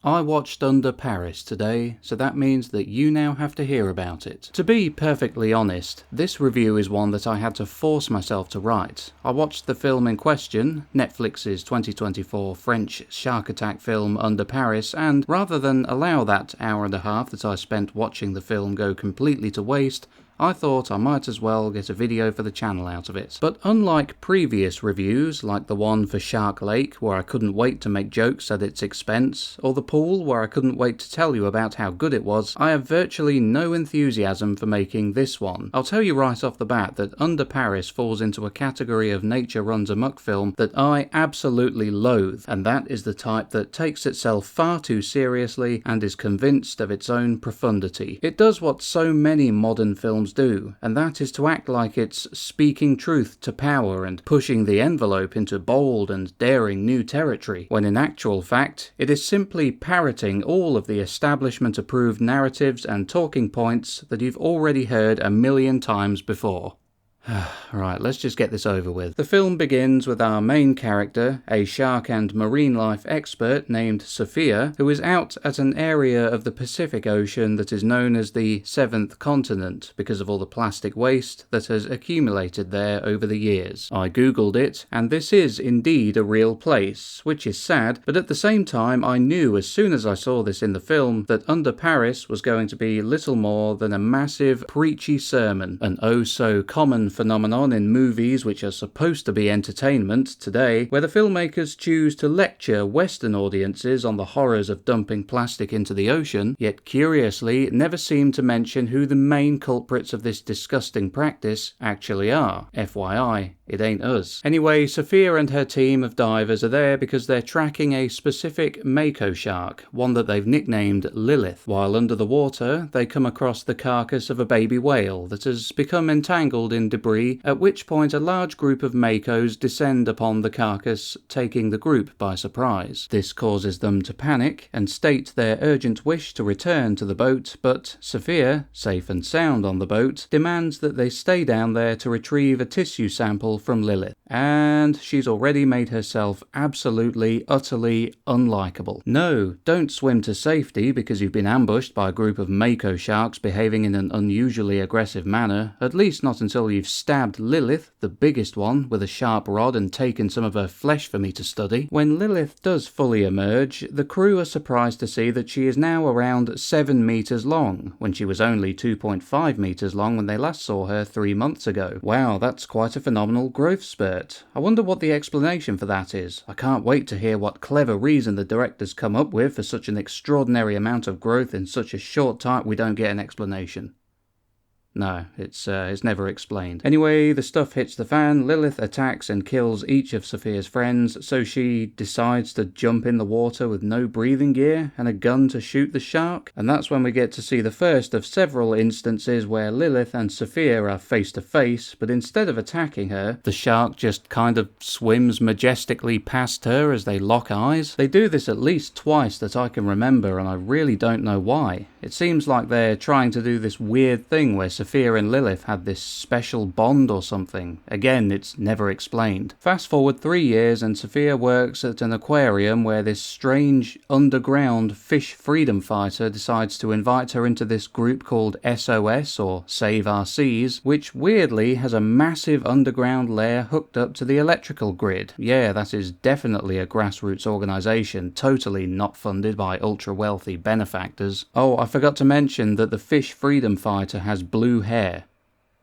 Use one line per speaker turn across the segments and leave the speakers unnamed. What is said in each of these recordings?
I watched Under Paris today, so that means that you now have to hear about it. To be perfectly honest, this review is one that I had to force myself to write. I watched the film in question, Netflix's 2024 French shark attack film Under Paris, and rather than allow that hour and a half that I spent watching the film go completely to waste, I thought I might as well get a video for the channel out of it. But unlike previous reviews, like the one for Shark Lake, where I couldn't wait to make jokes at its expense, or The Pool, where I couldn't wait to tell you about how good it was, I have virtually no enthusiasm for making this one. I'll tell you right off the bat that Under Paris falls into a category of nature runs amok film that I absolutely loathe, and that is the type that takes itself far too seriously and is convinced of its own profundity. It does what so many modern films do, and that is to act like it's speaking truth to power and pushing the envelope into bold and daring new territory, when in actual fact it is simply parroting all of the establishment approved narratives and talking points that you've already heard a million times before. Right, let's just get this over with. The film begins with our main character, a shark and marine life expert named Sophia, who is out at an area of the Pacific Ocean that is known as the Seventh Continent because of all the plastic waste that has accumulated there over the years. I googled it, and this is indeed a real place, which is sad, but at the same time I knew as soon as I saw this in the film that Under Paris was going to be little more than a massive preachy sermon, an oh so common phenomenon in movies which are supposed to be entertainment today, where the filmmakers choose to lecture Western audiences on the horrors of dumping plastic into the ocean, yet curiously never seem to mention who the main culprits of this disgusting practice actually are. FYI, it ain't us. Anyway, Sophia and her team of divers are there because they're tracking a specific mako shark, one that they've nicknamed Lilith. While under the water, they come across the carcass of a baby whale that has become entangled in debris, at which point a large group of makos descend upon the carcass, taking the group by surprise. This causes them to panic and state their urgent wish to return to the boat, but Sophia, safe and sound on the boat, demands that they stay down there to retrieve a tissue sample from Lilith. And she's already made herself absolutely, utterly unlikable. No, don't swim to safety because you've been ambushed by a group of mako sharks behaving in an unusually aggressive manner, at least not until you've stabbed Lilith, the biggest one, with a sharp rod and taken some of her flesh for me to study. When Lilith does fully emerge, the crew are surprised to see that she is now around 7 meters long, when she was only 2.5 meters long when they last saw her 3 months ago. Wow, that's quite a phenomenal growth spurt. I wonder what the explanation for that is. I can't wait to hear what clever reason the directors come up with for such an extraordinary amount of growth in such a short time. We don't get an explanation. No, it's never explained. Anyway, the stuff hits the fan, Lilith attacks and kills each of Sophia's friends, so she decides to jump in the water with no breathing gear and a gun to shoot the shark. And that's when we get to see the first of several instances where Lilith and Sophia are face to face, but instead of attacking her, the shark just kind of swims majestically past her as they lock eyes. They do this at least twice that I can remember, and I really don't know why. It seems like they're trying to do this weird thing where Sophia and Lilith had this special bond or something. Again, it's never explained. Fast forward 3 years and Sophia works at an aquarium where this strange underground fish freedom fighter decides to invite her into this group called SOS, or Save Our Seas, which weirdly has a massive underground lair hooked up to the electrical grid. Yeah, that is definitely a grassroots organisation, totally not funded by ultra-wealthy benefactors. Oh, I forgot to mention that the fish freedom fighter has blue hair.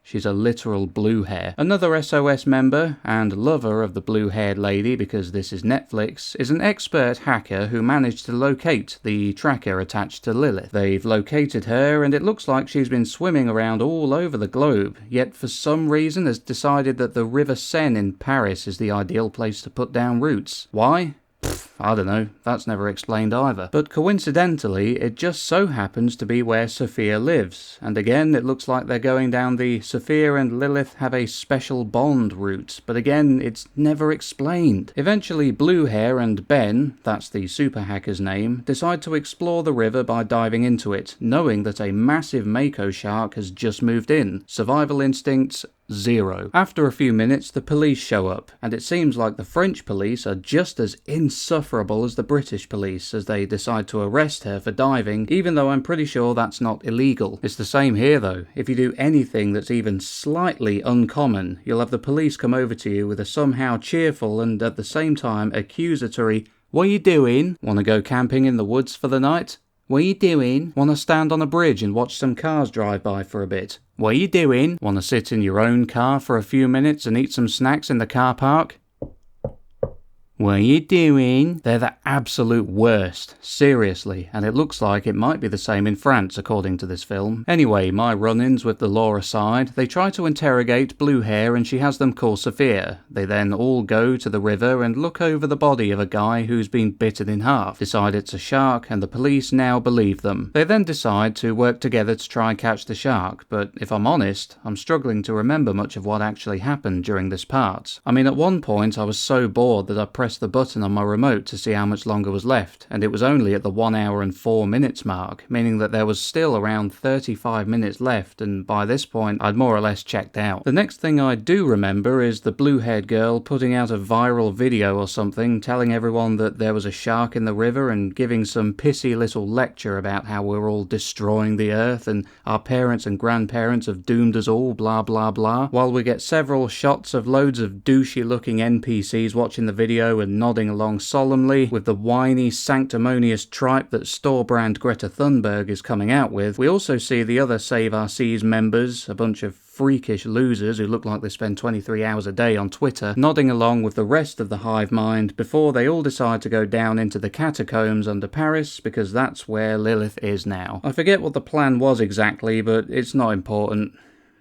She's a literal blue hair. Another SOS member, and lover of the blue-haired lady because this is Netflix, is an expert hacker who managed to locate the tracker attached to Lilith. They've located her and it looks like she's been swimming around all over the globe, yet for some reason has decided that the River Seine in Paris is the ideal place to put down roots. Why? I don't know, that's never explained either. But coincidentally, it just so happens to be where Sophia lives, and again it looks like they're going down the Sophia and Lilith have a special bond route, but again it's never explained. Eventually Blue Hair and Ben, that's the super hacker's name, decide to explore the river by diving into it, knowing that a massive mako shark has just moved in. Survival instincts Zero. After a few minutes, the police show up, and it seems like the French police are just as insufferable as the British police as they decide to arrest her for diving, even though I'm pretty sure that's not illegal. It's the same here though. If you do anything that's even slightly uncommon, you'll have the police come over to you with a somehow cheerful and at the same time accusatory, "What you doing? Want to go camping in the woods for the night? What you doing? Want to stand on a bridge and watch some cars drive by for a bit? What you doing? Want to sit in your own car for a few minutes and eat some snacks in the car park? What you doing?" They're the absolute worst, seriously, and it looks like it might be the same in France according to this film. Anyway, my run-ins with the law aside, they try to interrogate Blue Hair and she has them call Sophia. They then all go to the river and look over the body of a guy who's been bitten in half, decide it's a shark, and the police now believe them. They then decide to work together to try and catch the shark, but if I'm honest, I'm struggling to remember much of what actually happened during this part. I mean, at one point I was so bored that I pressed the button on my remote to see how much longer was left, and it was only at the 1 hour and 4 minutes mark, meaning that there was still around 35 minutes left, and by this point I'd more or less checked out. The next thing I do remember is the blue-haired girl putting out a viral video or something telling everyone that there was a shark in the river and giving some pissy little lecture about how we're all destroying the earth and our parents and grandparents have doomed us all, blah blah blah, while we get several shots of loads of douchey looking NPCs watching the video and nodding along solemnly with the whiny, sanctimonious tripe that store-brand Greta Thunberg is coming out with. We also see the other Save Our Seas members, a bunch of freakish losers who look like they spend 23 hours a day on Twitter, nodding along with the rest of the hive mind before they all decide to go down into the catacombs under Paris, because that's where Lilith is now. I forget what the plan was exactly, but it's not important.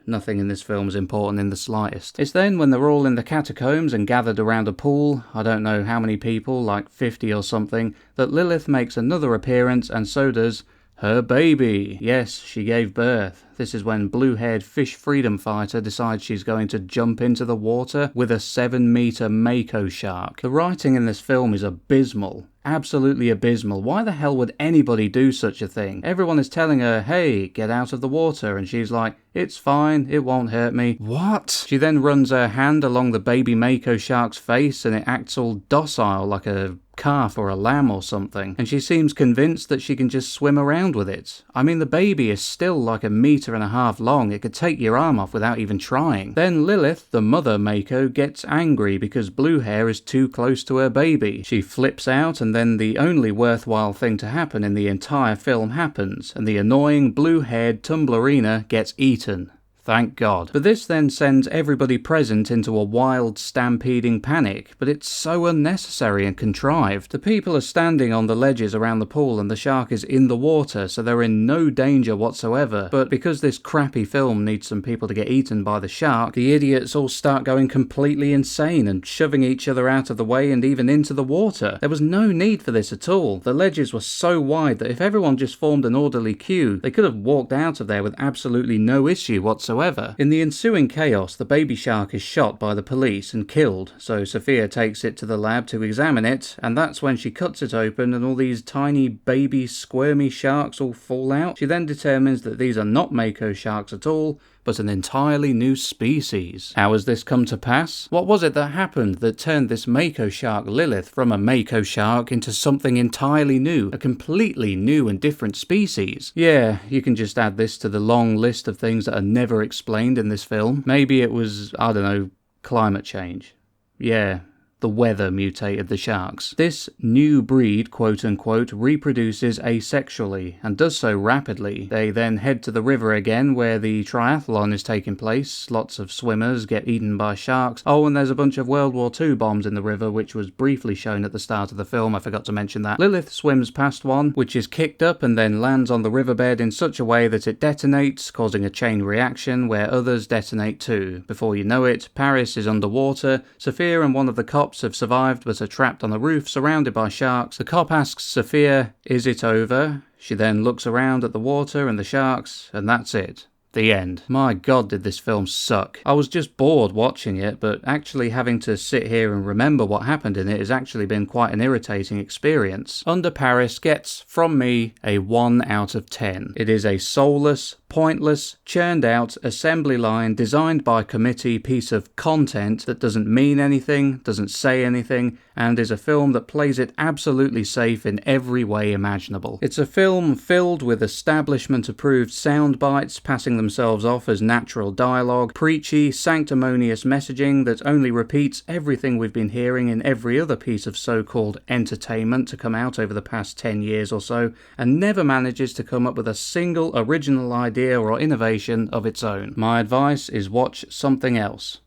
Nothing in this film is important in the slightest. It's then when they're all in the catacombs and gathered around a pool, I don't know how many people, like 50 or something, that Lilith makes another appearance, and so does her baby. Yes, she gave birth. This is when blue-haired fish freedom fighter decides she's going to jump into the water with a 7-meter mako shark. The writing in this film is abysmal. Absolutely abysmal. Why the hell would anybody do such a thing? Everyone is telling her, "Hey, get out of the water," and she's like, "It's fine, it won't hurt me." What? She then runs her hand along the baby mako shark's face and it acts all docile like a calf or a lamb or something, and she seems convinced that she can just swim around with it. I mean, the baby is still like 1.5 meters long. It could take your arm off without even trying. Then Lilith, the mother mako, gets angry because Blue Hair is too close to her baby. She flips out, and then the only worthwhile thing to happen in the entire film happens, and the annoying blue-haired Tumblerina gets eaten. Thank God. But this then sends everybody present into a wild, stampeding panic, but it's so unnecessary and contrived. The people are standing on the ledges around the pool and the shark is in the water, so they're in no danger whatsoever. But because this crappy film needs some people to get eaten by the shark, the idiots all start going completely insane and shoving each other out of the way and even into the water. There was no need for this at all. The ledges were so wide that if everyone just formed an orderly queue, they could have walked out of there with absolutely no issue whatsoever. In the ensuing chaos, the baby shark is shot by the police and killed, so Sophia takes it to the lab to examine it, and that's when she cuts it open and all these tiny baby squirmy sharks all fall out. She then determines that these are not mako sharks at all, but an entirely new species. How has this come to pass? What was it that happened that turned this mako shark Lilith from a mako shark into something entirely new, a completely new and different species? Yeah, you can just add this to the long list of things that are never explained in this film. Maybe it was, I don't know, climate change. Yeah. The weather mutated the sharks. This new breed, quote-unquote, reproduces asexually, and does so rapidly. They then head to the river again, where the triathlon is taking place. Lots of swimmers get eaten by sharks. Oh, and there's a bunch of World War II bombs in the river, which was briefly shown at the start of the film. I forgot to mention that. Lilith swims past one, which is kicked up and then lands on the riverbed in such a way that it detonates, causing a chain reaction where others detonate too. Before you know it, Paris is underwater. Sophia and one of the cops have survived but are trapped on a roof surrounded by sharks. The cop asks Sophia, "Is it over?" She then looks around at the water and the sharks, and that's it. The end. My God, did this film suck. I was just bored watching it, but actually having to sit here and remember what happened in it has actually been quite an irritating experience. Under Paris gets, from me, a 1 out of 10. It is a soulless, pointless, churned out, assembly line, designed by committee piece of content that doesn't mean anything, doesn't say anything, and is a film that plays it absolutely safe in every way imaginable. It's a film filled with establishment-approved sound bites passing themselves off as natural dialogue, preachy, sanctimonious messaging that only repeats everything we've been hearing in every other piece of so-called entertainment to come out over the past 10 years or so, and never manages to come up with a single original idea or innovation of its own. My advice is watch something else.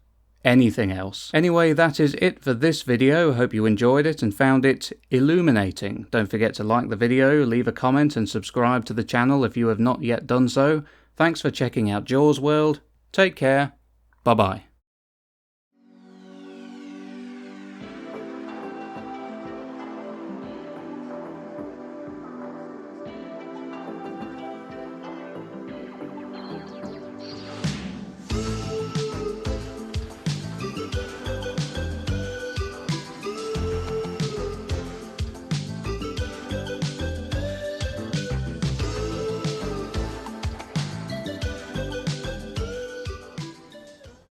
Anything else. Anyway, that is it for this video. Hope you enjoyed it and found it illuminating. Don't forget to like the video, leave a comment and subscribe to the channel if you have not yet done so. Thanks for checking out Jaws World. Take care. Bye bye.